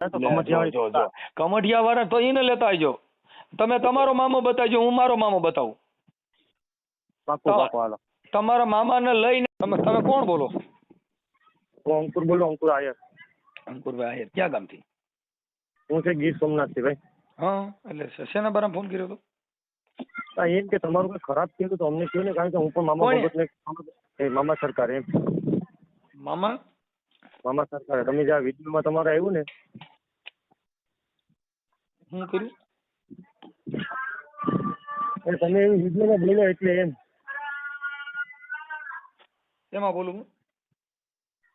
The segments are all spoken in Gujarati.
તો લે, જો કમઠિયા કમઠિયા વાળા તો એને લેતા આવજો. તમે તમારો મામો બતાવજો, હું મારો મામો બતાવું. પાકું પાકું હાલો. તમારા મામાને લઈને તમે કોણ બોલો? હું અંકુર બોલું, અંકુર આયર. અંકુરભાઈ આહિર, ક્યાં ગામથી? હું છે ગીર સોમનાથ થી ભાઈ. હા, એટલે શેના બારામાં ફોન કર્યો હતો? હા, એમ કે તમારું કઈ ખરાબ થયું તો અમને કહ્યું ને, કારણ કે હું પણ મામા કોણે? ભગત ને મામા સરકાર એમ. મામા સરકાર તમે જે આ વિડીયોમાં તમારે આવ્યું ને, શું કર્યું? એ તમે એવી વિડીયોમાં બોલ્યા એટલે એમ. એમાં બોલું હું?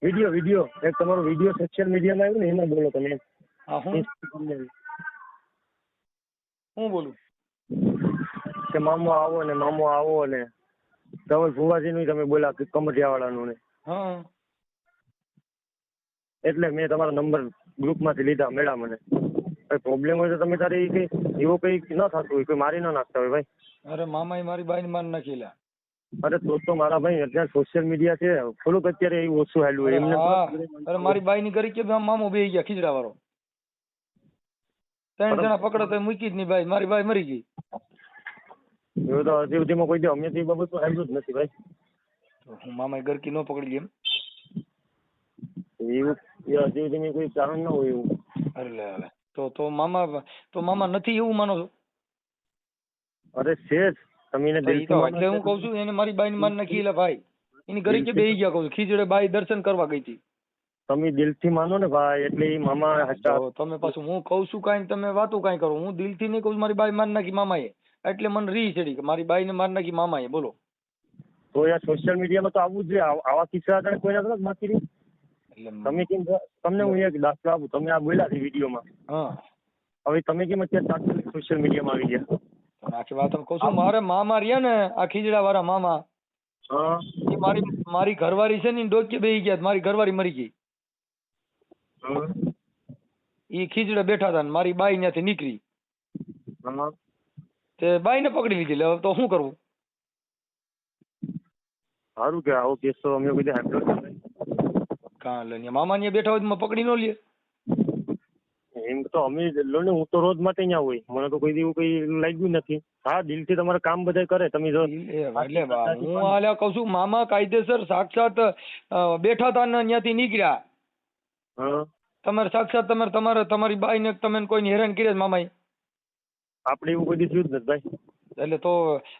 વિડીયો એક તમારો વિડીયો સોશિયલ મીડિયામાં આવ્યું ને, એમાં બોલો તમે એમ. હા, હું બોલું કે મામો આવો ને ધવલ ભુવાજીનું તમે બોલ્યા કમઠિયા વાળાનું ને, હા, એટલે મેં તમારો નંબર ગ્રુપમાંથી લીધા. મેળા મને કઈ પ્રોબ્લેમ હોય તો તમે તારે કઈ એવો કઈ ન થતું હોય, કોઈ મારી ન નાખતા હોય ભાઈ. અરે મામા મારી બાઈ માર નાખી લ્યા. અરે તો મારા ભાઈ અત્યારે સોશિયલ મીડિયા છે થોડુંક અત્યારે એવું ઓછું હાલ્યું હોય એમને. અરે મારી બાઈ ની કરી કે મામો બે ગયા ખીજડા વાળો. 3 જણા પકડે તો મૂકી જ નહીં બાઈ, મારી બાઈ મરી ગઈ. એવું તો હજી સુધીમાં કોઈ અમે તો એ બાબત તો હાલ્યું જ નથી ભાઈ. હું મામા ગરકી ન પકડી એમ? એવું હજી સુધી કોઈ કારણ ના હોય એવું. અરે લે, તો મામા નથી એવું માનો છો? અરે છે જ, તમે એને એટલે હું કઉ છું એને મારી બાઈ ની માર નાખી લે ભાઈ. એની ઘરે કે બેહી ગયા કઉ છું, ખીજડે બાઈ દર્શન કરવા ગઈ હતી. તમે દિલથી માનો ને ભાઈ, એટલે એ મામા હતા. તમે પાછું હું કઉ છું કાંઈ તમે વાતો કાંઈ કરો. હું દિલથી નહીં કહું છું મારી બાઈ માર નાખી મામાએ, એટલે મને રી ચડી કે મારી બાઈ ને માર નાખી મામાએ. બોલો તો યાર સોશિયલ મીડિયામાં તો આવવું જ જોઈએ. આવા કિસ્સા હતા કોઈના તો બાકી નહીં. તમે કેમ, તમને હું એક દાખલો આપું. તમે આ બોલ્યા છે વિડીયોમાં, હા, હવે તમે કેમ અત્યારે તાત્કાલિક સોશિયલ મીડિયામાં આવી ગયા? આખી વાત કહું છું. મારે મામા રહ્યા ને આ ખીજડા વાળા મામા, હા, એ મારી ઘરવાળી છે ને ડોકે બેહી ગયા. મારી ઘરવાળી મરી ગઈ. એ ખીજડે બેઠા હતા ને મારી બાઈ ત્યાંથી નીકળી, તે બાઈ ને પકડી લીધી. હવે તો શું કરવું? સારું કે આવો કેસ તો અમે કોઈ સાંભળ્યો નથી. કાં લે મામા ને બેઠા હોય તો પકડી ન લે? એમ તો અમે લો ને, હું તો રોજ માટે અહીંયા હોય, મને તો કોઈ દી એવું કઈ લાગ્યું નથી. હા, દિલથી તમારે કામ બધા કરે. તમે જો એટલે હું હાલ્યા કઉ છું મામા કાયદેસર સાક્ષાત બેઠા હતા ને ત્યાંથી નીકળ્યા. તમારે સાક્ષાત તમારી બાઈ ને તમે કોઈને હેરાન કર્યા મામાએ? આપણે એવું કોઈ દી થયું જ નથી ભાઈ. એટલે તો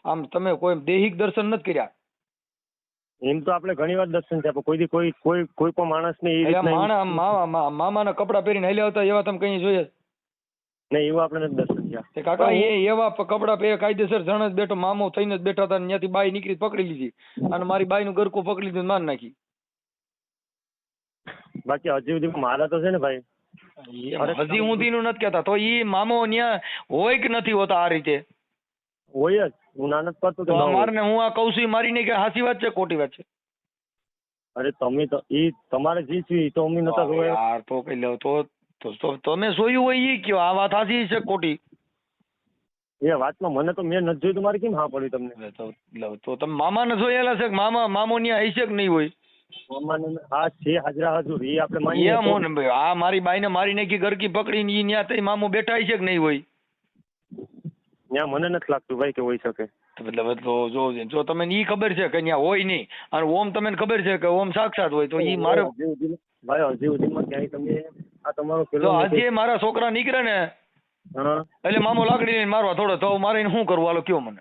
આમ તમે કોઈ દૈહિક દર્શન નથી કર્યા? એમ તો આપણે ઘણી વાર દર્શન થયા, કોઈ દી કોઈ પણ માણસ ને એ રીતના મામાના કપડા પહેરીને હાલ્યા આવતા એવા તમે કઈ જોઈએ? નહીં, એવું આપણે નથી દર્શન થયા. કાકા એવા કપડા પહેરે કાયદેસર જણ જ બેઠો મામો થઈને જ બેઠા હતા. ત્યાંથી બાઈ નીકળી પકડી લીધી અને મારી બાઈ નું ગરકું પકડી લીધું, માર નાખી. બાકી હજી સુધી મારા તો છે ને ભાઈ, હજી ઊંધી નું નથી કેતા. તો ઈ મામો ન્યા હોય કે નથી હોતા આ રીતે? હોય જ. હું ના નથી પડતો તો મારને હું આ કઉ છું મારી નહીં કે સાચી વાત છે ખોટી વાત છે? અરે તમે તો ઈ તમારે જે છે ઈ તો અમે નતા જોયા યાર. તો કઈ લો તો તમે જોયું હોય ઈ કયો આ વાત સાચી છે ખોટી? એ વાતમાં મને તો મેં નથી જોયું તો મારે કેમ હા પડી તમને? તો તમે મામાને જોયેલા છે કે મામો ન્યા હશે કે નહીં હોય? મામાને હા છે, હાજરા હાજર એ આપણે માનીએ. એમ આ મારી બાઈને મારી નાખી ગરકી પકડીને ઈ ન્યા તઈ મામો બેઠા હશે કે નહીં હોય? ત્યાં મને નથી લાગતું ભાઈ કે હોઈ શકે. મતલબ જો તમને ઈ ખબર છે કે ત્યાં હોય નહીં અને ઓમ તમને ખબર છે કે ઓમ સાક્ષાત હોય, તો ઈ મારે ભાઈ હજી સુધીમાં ક્યાંય તમે આ તમારો જો આજે મારા છોકરા નીકળે ને એટલે મામો લાકડી લઈને મારવા થોડો તો મારે શું કરવું? હાલો કયો મને.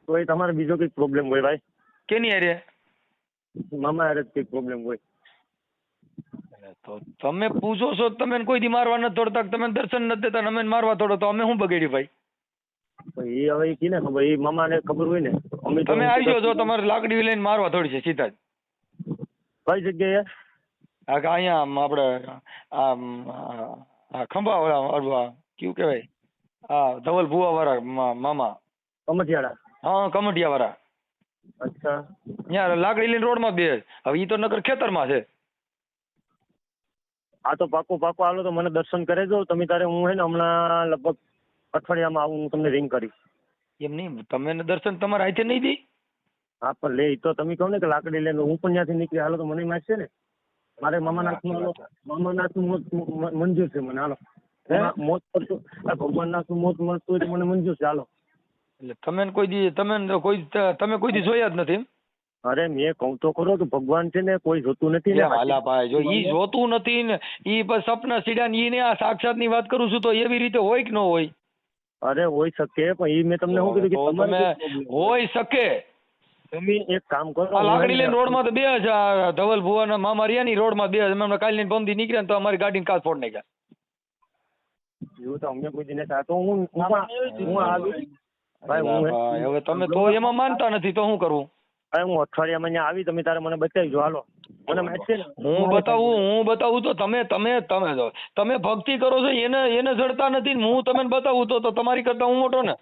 તો એ તમારે બીજો કઈક પ્રોબ્લેમ હોય ભાઈ. કેની હારે? મામા હારે કઈક પ્રોબ્લેમ હોય. તો તમે પૂછો છો તમે કોઈ દી મારવા નથી તોડતા, તમે દર્શન નથી દેતા, અમે મારવા તોડો તો અમે શું બગાડ્યું ભાઈ? એ હવે કી ને ખબર, એ મામાને ખબર હોય ને. તમે આવજો જો તમારે લાકડી લઈને મારવા થોડી છે સીધા જ. કઈ જગ્યાએ? અહીંયા આપણે આ ખંભા વાળા કયું કેવાય, આ ધવલ ભુવા વાળા મામા કમઠિયાળા. હા, કમઠિયા વાળા. અચ્છા. ત્યાં લાકડી લઈને રોડ માં બે. હવે ઈ તો નગર ખેતરમાં છે. હા તો પાકો હાલો તો મને દર્શન કરે જો તમે તારે. હું હે ને હમણાં લગભગ અઠવાડિયામાં આવું, હું તમને રિંગ કરીશ. એમ નહીં, તમે દર્શન તમારા હાથે નહીં દે? હા પણ લે તો તમે કહો ને કે લાકડી લઈને હું પણ ત્યાંથી નીકળી, હાલો તો મને મારશે ને. મારે મામાના હાથનું મંજૂર છે મને, હાલો. મોત કરતું ભગવાનના હાથનું મોત મળતું હોય તો મને મંજૂર છે, હાલો. એટલે તમે કોઈ દી જોયા જ નથી એમ? અરે મેં કહું તો ખરો કે ભગવાન છે ને કોઈ જોતું નથી ને. હાલા ભાઈ, જો ઈ જોતું નથી ને ઈ સપના સીડા ને ઈ ને આ સાક્ષાત ની વાત કરું છું તો એવી રીતે હોય કે ન હોય? અરે હોય શકે, પણ ઈ મેં તમને શું કીધું કે તમે હોય શકે. તમે એક કામ કરો, આ લાકડી લઈને રોડ માં તો બે જ ધવલ ભુવા ના મામા રહ્યા ની રોડ માં બે જ કાલ ની પમદી નીકળ્યા તો અમારી ગાડી કાચ ફોડ નાખ્યા. એવું તો અમને કોઈ દિને તો હું આવી ભાઈ, હવે તમે તો એમાં માનતા નથી તો શું કરવું? અરે હું અઠવાડિયામાં અહીંયા આવી, તમે તારે મને બતાવીજો, હાલો. હું બતાવું તો તમે ભક્તિ કરો છો એને જડતા નથી ને હું તમને બતાવું તો તમારી કરતા હું મોટો ને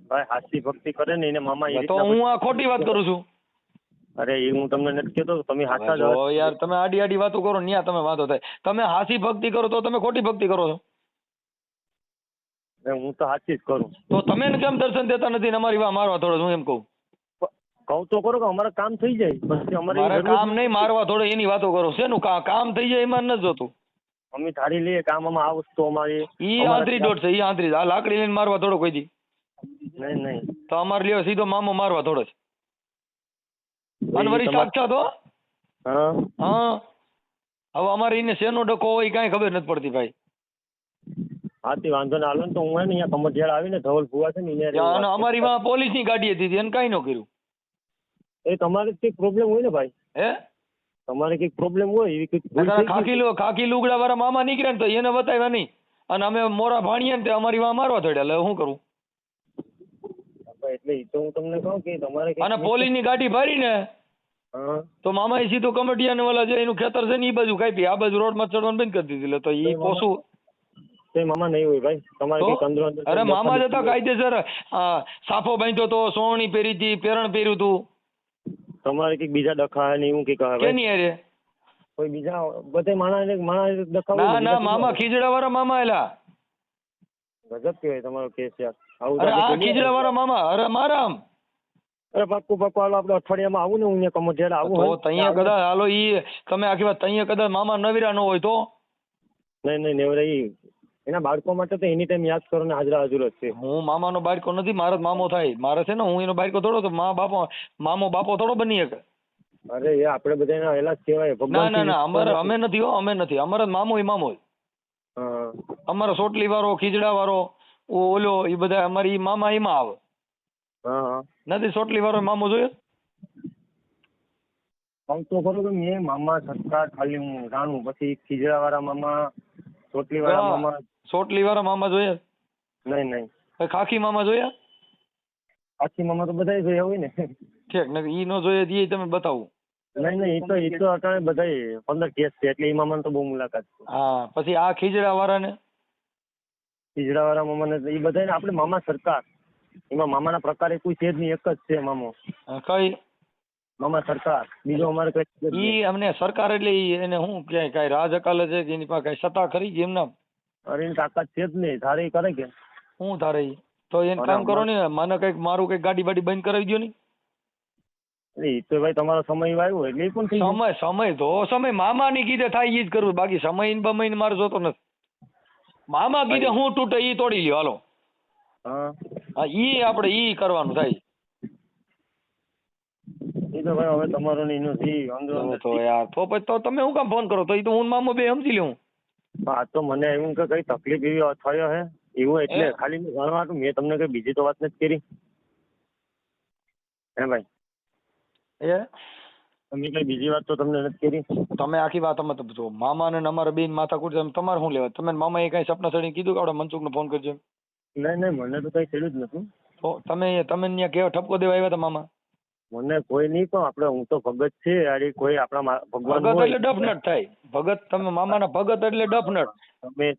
ભાઈ. હાચી ભક્તિ કરે ને એને મામા તો હું આ ખોટી વાત કરું છું? અરે એ હું તમને નથી કહેતો, તમે હાચા જ યાર. તમે આડી વાતો કરો ન્યા તમે વાતો થાય. તમે હાચી ભક્તિ કરો તો તમે ખોટી ભક્તિ કરો છો? હું તો હાચી જ કરું. તો તમે કેમ દર્શન દેતા નથી ને અમારી મારવા થોડો? હું એમ કહું તો કરો કે અમારે કામ થઈ જાય, પછી અમારે કામ નહીં મારવા થોડો એની વાતો કરો. શેનું કામ થઈ જાય એમાં નથી જોતું. અમે ધારી લઈએ કામ આમાં આ વસ્તુ અમારી ઈ આંતરી દોઢ છે, ઈ આંતરી. આ લાકડી લઈને મારવા થોડો કોઈ દી? નહીં તો અમારે લ્યો સીધો મામો મારવા થોડો છે. અનવરી સાક્ષાત હો. હા હવે અમારે એને શેનો ડકો હોય કાંઈ ખબર નથી પડતી ભાઈ. હાથી વાંધો ને હાલો ને, તો હું અહીંયા કમટિયાળ આવીને ધવલ ભુવા છે ને અમારી માં પોલીસ ની ગાડી હતી એને કાંઈ ન કર્યું. એ તમારે કઈક પ્રોબ્લેમ હોય ને ભાઈ? હે તમારે કઈક પ્રોબ્લેમ હોય એવી કઈક ખાકી લુગડા વાળા મામા નીકળ્યા ને તો એને બતાવ્યા નહીં અને અમે મોરા ભાણીએ ને અમારી માં મારવા થોડ્યા. એટલે શું કરું? એટલે એ તો હું તમને કહું કે તમારે અને પોલીસ ની ગાડી ભરી ને તો મામા એ સીધું કમટિયા ને ઓલા જે એનું ખેતર છે ને એ બાજુ કાપી, આ બાજુ રોડ માં ચડવાનું બંધ કરી દીધું. તો એ પોસું મામા નહીં હોય ભાઈ તમારે કઈક અંદર. અરે મામા જતા કાયદેસર સાફો બાંધ્યો તો, સોવણી પહેરી હતી, પેરણ પહેર્યું હતું. તમારે કઈક બીજા ડખા ને એવું કઈક કેની અરે કોઈ બીજા બધે માણસ ડખા? ના મામા ખીજડા વાળા મામા એલા. ગજબ કેવાય તમારો કેસ યાર. અરે આ ખીજડા વાળા મામા. અરે મારા આમ અરે પાક્કું હાલો આપણે અઠવાડિયામાં આવું ને, હું કમટિયાળ આવું તો તઅહીંયા કદાચ હાલો. ઈ તમે આખી વાત તઅહીંયા કદાચ મામા નવીરા ન હોય તો? નહીં નેવરા ઈ એના બાળકો માટે તો એની ટાઈમ યાદ કરો ને હાજરા હાજર જ છે. હું મામાનો બાળકો નથી, મારો મામો થાય. મારે છે ને હું એનો બાળકો થોડો તો મામો બાપો થોડો બની શકે. અરે એ આપણે બધા એલા જ કહેવાય. ના અમે નથી હો, અમે નથી. અમારે મામો ય મામો. અમારો સોટલી વાળો, ખીજડા વાળો, ઓલો એ બધા અમારી મામા એમાં આવે. નથી સોટલી વાળો મામો જોયો? આમ તો ખરું કે મેં મામા સરકાર ખાલી હું જાણું, પછી ખીજડા વાળા મામા, સોટલી વાળા મામા. સોટલી વાળા મામા જોયા? નહીં. ખાખી મામા જોયા? ખાખી મામા તો બધા જોયા હોય ને. ઠીક ને ઈ નો જોયે ઈ તમે બતાવું. નહીં ઈ તો અટાણે બધા 15 કેસ છે એટલે ઈ મામાને તો બહુ મુલાકાત છે. હા પછી આ ખીજડા વાળા ને? ખીજડા વાળા મામા ને ઈ બધા આપણે મામા સરકાર. એમાં મામાના પ્રકારે કોઈ છે જ નહીં, એક જ છે મામો. કઈ મામા સરકાર? બીજો અમારે કઈ ઈ અમને સરકાર એટલે એને શું ક્યાંય કઈ રાજ અકાલે છે કે એની પાસે કઈ સત્તા ખરી કે એમના? અરે એની તાકાત છે જ નહીં. ધારે કરે કે શું ધારે? તો એને કામ કરો ને, મને કઈક મારું કઈક ગાડી બાડી બંધ કરાવી દો ને. એ તો ભાઈ તમારો સમય આવ્યો એટલે પણ સમય મામા ની કીધે થાય ઈ જ કરવું, બાકી સમય બમય ને મારે જોતો નથી. મામા કીધે હું તૂટે ઈ તોડી લ્યો હાલો. હા ઈ આપણે ઈ કરવાનું થાય. ઈ તો ભાઈ હવે તમારો ને એનો તો યાર તો પછી તો તમે હું કામ ફોન કરો? તો ઈ તો હું મામો બે સમજી લઉં. હા તો મને એવું કે કઈ તકલીફ એવી થયો હે એવું એટલે ખાલી મેં જાણવા હતું. મેં તમને કઈ બીજી તો વાત નથી કરી હે ભાઈ? તમે કઈ બીજી વાત તો તમને નથી કરી? તમે આખી વાત અમે તો મામા ને અમારા બેન માથા કૂટ તમારે શું લેવા? તમે મામા એ કઈ સપના ચડીને કીધું કે આપણે મનસુખ ને ફોન કરજો? નહીં મને તો કઈ થયું જ નથી. તો તમે ત્યાં કેવા ઠપકો દેવા આવ્યા હતા મામા? મને કોઈ નહીં, પણ આપણે હું તો ભગત છે યાર. કોઈ આપણા ભગવાન ભગત એટલે ડફનટ થાય. ભગત તમે મામાના ભગત એટલે ડફનટ.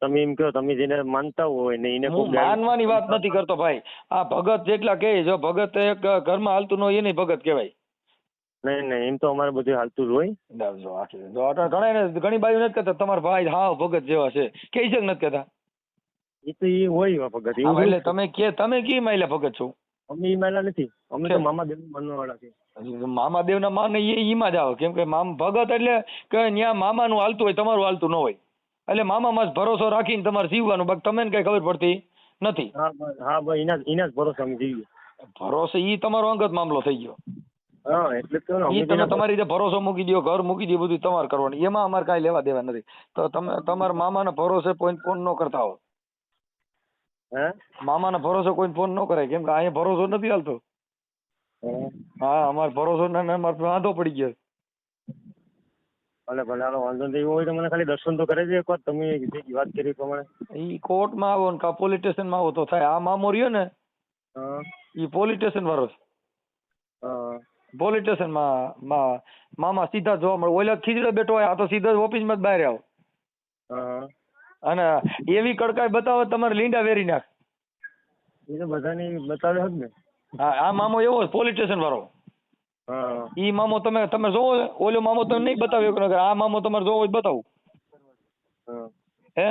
તમે એમ કહો તમે જેને માનતા હોય ને એને હું માનવાની વાત નથી કરતો ભાઈ. આ ભગત જેટલા કહે જો ભગત એક ઘરમાં હાલતું ન હોય એને ભગત કહેવાય. નહીં એમ તો અમારે બધું હાલતું જ હોય. ઘણી બાજુ નથી કહેતા તમારા ભાઈ હા ભગત જેવા છે, કે છે નથી કહેતા? એ તો એ હોય ભગત. એટલે તમે કે માયલા ભગત છો? અમે ઈ માયલા નથી, અમે તો મામાદેવ માનવા વાળા છે. મામાદેવના માને ઈમાં જ આવે, કેમ કે ભગત એટલે કે ત્યાં મામાનું હાલતું હોય, તમારું હાલતું ન હોય, એટલે મામામાં જ ભરોસો રાખીને તમારે જીવવાનું, બાકી તમને કઈ ખબર પડતી નથી. હા ભાઈ એના જ ભરોસે અમે જીવીએ. ભરોસે ઈ તમારો અંગત મામલો થઈ ગયો. હા એટલે જ કહું ને, ઈ તમે તમારી રીતે ભરોસો મૂકી દો, ઘર મૂકી દો, બધું તમારે કરવાનું, એમાં અમારે કાંઈ લેવા દેવા નથી. તો તમે તમારા મામાના ભરોસે કોઈ ફોન ન કરતા હો. મામાના ભરોસે કોઈ ફોન ન કરાય, કેમ કે અહીંયા ભરોસો નથી હાલતો. હા અમારે ભરોસો ને અમારે વાંધો પડી ગયો. ભલે ભલે હાલો, વાંધો નહીં. એવું હોય તો મને ખાલી દર્શન તો કરે છે એક વાર, તમે જે વાત કરી પ્રમાણે. ઈ કોર્ટમાં આવો ને કા પોલીસ સ્ટેશનમાં આવો તો થાય. આ મામો રહ્યો ને ઈ પોલીસ સ્ટેશન વાળો છે. પોલીસ સ્ટેશનમાં મામા સીધા જોવા મળે. ઓલા ખીજડે બેઠો હોય, આ તો સીધા ઓફિસમાં જ બહાર આવો. અને એવી કડકાઈ બતાવે તમારે લીંડા વેરી નાખ. એ તો બધાની બતાવે જ ને. હા આ મામો એવો પોલીસ સ્ટેશન વાળો. ઈ મામો તમે જોવો, ઓલો મામો તમે નહીં બતાવ્યો, આ મામો તમારે જોવો જ બતાવું. હે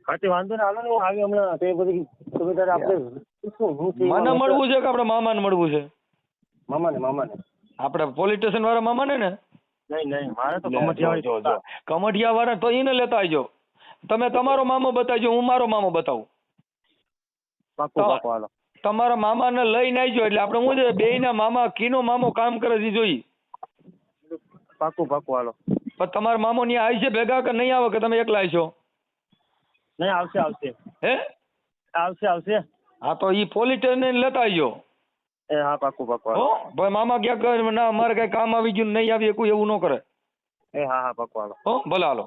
હાથી વાંધો ને, હાલો ને હું આવી હમણાં. તે બધી સુવિધા આપણે મને મળવું છે કે આપણે મામાને મળવું છે? મામાને આપણે પોલીસ સ્ટેશન વાળા મામાને ને? નહીં મારે તો કમઠિયા વાળા તો એને લેતા આવજો. તમે તમારો મામો બતાવજો, હું મારો મામો બતાવું. પાક્કું હાલો. તમારા મામાને લઈને આવજો, એટલે આપણે શું છે બેયના મામા કીનો મામો કામ કરે છે જોઈએ. પાક્કું હાલો. પણ તમારા મામો ત્યાં આવી છે ભેગા કે નહીં આવે, કે તમે એકલા આવશો? નહીં આવશે. હે આવશે. હા તો ઈ પોલીસ સ્ટેશન લેતા આવજો. હા પાક્કું હો ભાઈ, મામા ક્યાં કરે ના અમારે કઈ કામ આવી ગયું નહીં આવી કોઈ એવું ન કરે. હા પાક્કું હાલો. હો ભલે હાલો.